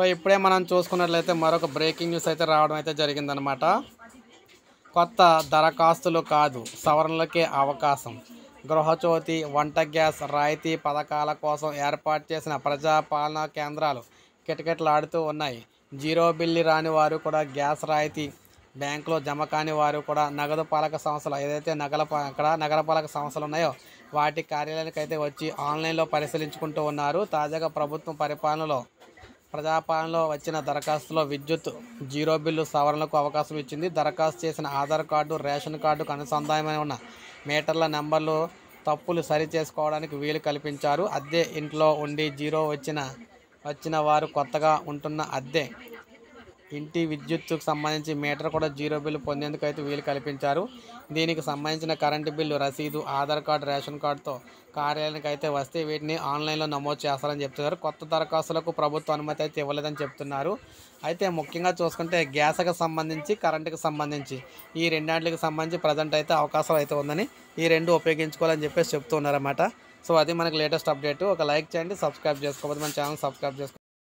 So ఇప్పుడే మనం చూసుకున్నట్లయితే మరొక బ్రేకింగ్ న్యూస్ అయితే రావడం అయితే జరిగిందనమాట. కొత్త దరఖాస్తులు కాదు, సవరణలకే అవకాశం. గృహజ్యోతి, వంట గ్యాస్ రాయితీ పథకాల కోసం ఏర్పాటు చేసిన ప్రజాపాలనా కేంద్రాలు కిటకిటలాడుతూ ఉన్నాయి. జీరో బిల్లు రాని వారు కూడా గ్యాస్ రాయితీ, బ్యాంకులో జమ కాని వారు కూడా నగదు పాలక సంస్థలు ఏదైతే నగరపాలక సంస్థలు ఉన్నాయో వాటి కార్యాలయానికి అయితే వచ్చి ఆన్లైన్లో పరిశీలించుకుంటూ ఉన్నారు. తాజాగా ప్రభుత్వం ప్రజాపాలనలో వచ్చిన దరఖాస్తులో విద్యుత్ జీరో బిల్లు సవరణలకు అవకాశం ఇచ్చింది. దరఖాస్తు చేసిన ఆధార్ కార్డు, రేషన్ కార్డుకు అనుసంధానమై ఉన్న మీటర్ల నెంబర్లు తప్పులు సరి చేసుకోవడానికి వీలు కల్పించారు. అద్దె ఇంట్లో ఉండి జీరో వచ్చిన వారు కొత్తగా ఉంటున్న అద్దె ఇంటి విద్యుత్తుకు సంబంధించి మీటర్ కూడా జీరో బిల్లు పొందేందుకు అయితే వీలు కల్పించారు. దీనికి సంబంధించిన కరెంటు బిల్లు రసీదు, ఆధార్ కార్డు, రేషన్ కార్డుతో కార్యాలయానికి అయితే వస్తే వీటిని ఆన్లైన్లో నమోదు చేస్తారని చెప్తున్నారు. కొత్త దరఖాస్తులకు ప్రభుత్వ అనుమతి అయితే ఇవ్వలేదని చెప్తున్నారు. అయితే ముఖ్యంగా చూసుకుంటే గ్యాస్కి సంబంధించి, కరెంటుకి సంబంధించి ఈ రెండాటికి సంబంధించి ప్రజెంట్ అయితే అవకాశం అయితే ఉందని, ఈ రెండు ఉపయోగించుకోవాలని చెప్పేసి చెప్తున్నారన్నమాట. సో అది మనకి లేటెస్ట్ అప్డేట్. ఒక లైక్ చేయండి, సబ్స్క్రైబ్ చేసుకోకపోతే మన ఛానల్ సబ్స్క్రైబ్ చేసుకోండి.